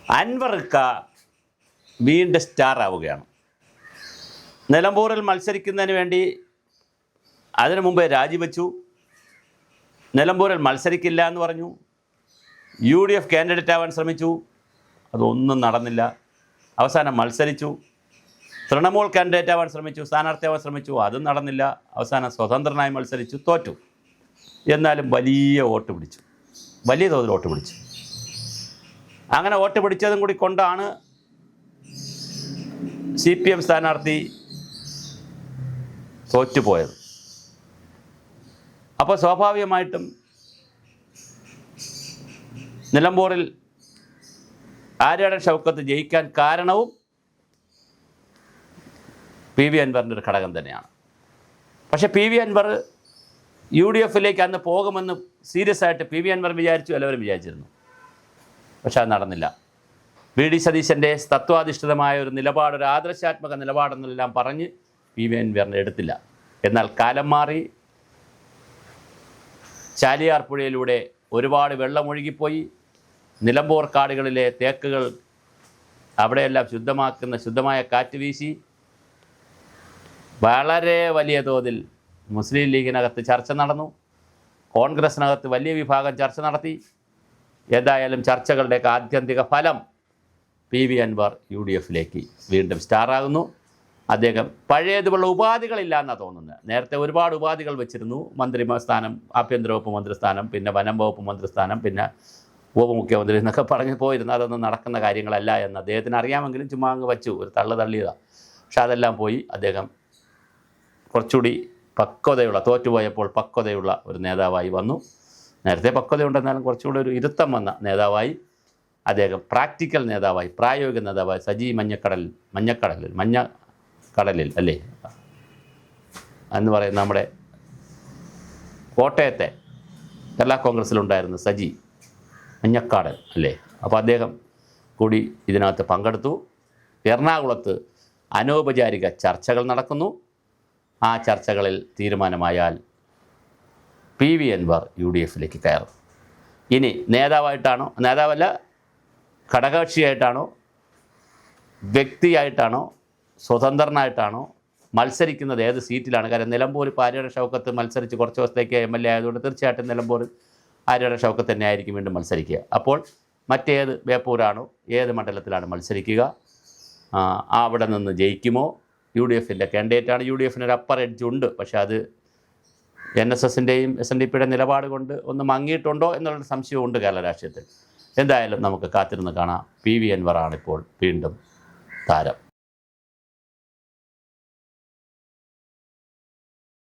അൻവറിക്ക വീണ്ടും സ്റ്റാർ ആവുകയാണ്. നിലമ്പൂരിൽ മത്സരിക്കുന്നതിന് വേണ്ടി അതിനു മുമ്പേ രാജിവെച്ചു. നിലമ്പൂരിൽ മത്സരിക്കില്ല എന്ന് പറഞ്ഞു. UDF കാൻഡിഡേറ്റ് ആവാൻ ശ്രമിച്ചു, അതൊന്നും നടന്നില്ല. അവസാനം മത്സരിച്ചു. തൃണമൂൽ കാൻഡിഡേറ്റ് ആവാൻ ശ്രമിച്ചു, സ്ഥാനാർത്ഥിയാവാൻ ശ്രമിച്ചു, അതും നടന്നില്ല. അവസാനം സ്വതന്ത്രനായി മത്സരിച്ചു, തോറ്റു. എന്നാലും വലിയ വോട്ട് പിടിച്ചു, വലിയ തോതിൽ വോട്ട് പിടിച്ചു. അങ്ങനെ വോട്ട് പിടിച്ചതും കൂടി കൊണ്ടാണ് CPM സ്ഥാനാർത്ഥി തോറ്റുപോയത്. അപ്പോൾ സ്വാഭാവികമായിട്ടും നിലമ്പൂരിൽ ആര്യാടൻ ഷൗക്കത്ത് ജയിക്കാൻ കാരണവും PV അൻവറിൻ്റെ ഒരു ഘടകം തന്നെയാണ്. പക്ഷേ PV അൻവർ UDFിലേക്ക് അന്ന് പോകുമെന്ന് സീരിയസ് ആയിട്ട് PV അൻവർ വിചാരിച്ചു, എല്ലാവരും വിചാരിച്ചിരുന്നു. പക്ഷെ അത് നടന്നില്ല. VD സതീശൻ്റെ തത്വാധിഷ്ഠിതമായ ഒരു നിലപാട്, ഒരു ആദർശാത്മക നിലപാടെന്നെല്ലാം പറഞ്ഞ് PV അൻവറിനെ എടുത്തില്ല. എന്നാൽ കാലം മാറി. ചാലിയാർ പുഴയിലൂടെ ഒരുപാട് വെള്ളമൊഴുകിപ്പോയി. നിലമ്പൂർ കാടുകളിലെ തേക്കുകൾ അവിടെയെല്ലാം ശുദ്ധമായ കാറ്റ് വീശി. വളരെ വലിയ തോതിൽ മുസ്ലിം ലീഗിനകത്ത് ചർച്ച നടന്നു. കോൺഗ്രസിനകത്ത് വലിയ വിഭാഗം ചർച്ച നടത്തി. ഏതായാലും ചർച്ചകളുടെയൊക്കെ ആത്യന്തിക ഫലം PV അൻവർ UDFിലേക്ക് വീണ്ടും സ്റ്റാറാകുന്നു. അദ്ദേഹം പഴയതുപോലുള്ള ഉപാധികളില്ല എന്നാണ് തോന്നുന്നത്. നേരത്തെ ഒരുപാട് ഉപാധികൾ വെച്ചിരുന്നു. മന്ത്രി സ്ഥാനം, ആഭ്യന്തര വകുപ്പ് മന്ത്രിസ്ഥാനം, പിന്നെ വനം വകുപ്പ് മന്ത്രിസ്ഥാനം, പിന്നെ ഉപമുഖ്യമന്ത്രി എന്നൊക്കെ പറഞ്ഞു പോയിരുന്നു. അതൊന്നും നടക്കുന്ന കാര്യങ്ങളല്ല എന്ന് അദ്ദേഹത്തിന് അറിയാമെങ്കിലും ചുമ്മാ അങ്ങ് വച്ചു, ഒരു തള്ളിയതാണ്. പക്ഷെ അതെല്ലാം പോയി. അദ്ദേഹം കുറച്ചുകൂടി പക്വതയുള്ള, തോറ്റുപോയപ്പോൾ പക്വതയുള്ള ഒരു നേതാവായി വന്നു. നേരത്തെ പക്വതയുണ്ടെന്നാലും കുറച്ചുകൂടി ഒരു ഇരുത്തം വന്ന നേതാവായി അദ്ദേഹം, പ്രാക്ടിക്കൽ നേതാവായി, പ്രായോഗിക നേതാവായി. സജി മഞ്ഞക്കടലിൽ അല്ലേ എന്ന് പറയുന്ന നമ്മുടെ കോട്ടയത്തെ കേരള കോൺഗ്രസ്സിലുണ്ടായിരുന്ന സജി മഞ്ഞക്കാടൻ അല്ലേ, അപ്പോൾ അദ്ദേഹം കൂടി ഇതിനകത്ത് പങ്കെടുത്തു. എറണാകുളത്ത് അനൗപചാരിക ചർച്ചകൾ നടക്കുന്നു. ആ ചർച്ചകളിൽ തീരുമാനമായാൽ PV അൻവർ UDFിലേക്ക് കയറും. ഇനി നേതാവായിട്ടാണോ, നേതാവല്ല ഘടകകക്ഷിയായിട്ടാണോ, വ്യക്തിയായിട്ടാണോ, സ്വതന്ത്രനായിട്ടാണോ, മത്സരിക്കുന്നത് ഏത് സീറ്റിലാണ്? കാരണം നിലമ്പൂർ ആര്യാടൻ ഷൗക്കത്ത് മത്സരിച്ച് കുറച്ച് ദിവസത്തേക്ക് MLA ആയതുകൊണ്ട് തീർച്ചയായിട്ടും നിലമ്പൂർ ആര്യാടൻ ഷൗക്കത്ത് തന്നെ ആയിരിക്കും വീണ്ടും മത്സരിക്കുക. അപ്പോൾ മറ്റേത് ബേപ്പൂരാണോ, ഏത് മണ്ഡലത്തിലാണ് മത്സരിക്കുക, അവിടെ നിന്ന് ജയിക്കുമോ? UDFിൻ്റെ കാൻഡിഡേറ്റാണ്. UDFിന് ഒരു അപ്പർ എഡ്ജ് ഉണ്ട്. പക്ഷേ അത് NSSൻ്റെയും SNDPയുടെ നിലപാട് കൊണ്ട് ഒന്ന് മങ്ങിയിട്ടുണ്ടോ എന്നുള്ളൊരു സംശയമുണ്ട് കേരള രാഷ്ട്രീയത്തിൽ. എന്തായാലും നമുക്ക് കാത്തിരുന്ന് കാണാം. PV അൻവറാണിപ്പോൾ വീണ്ടും താരം.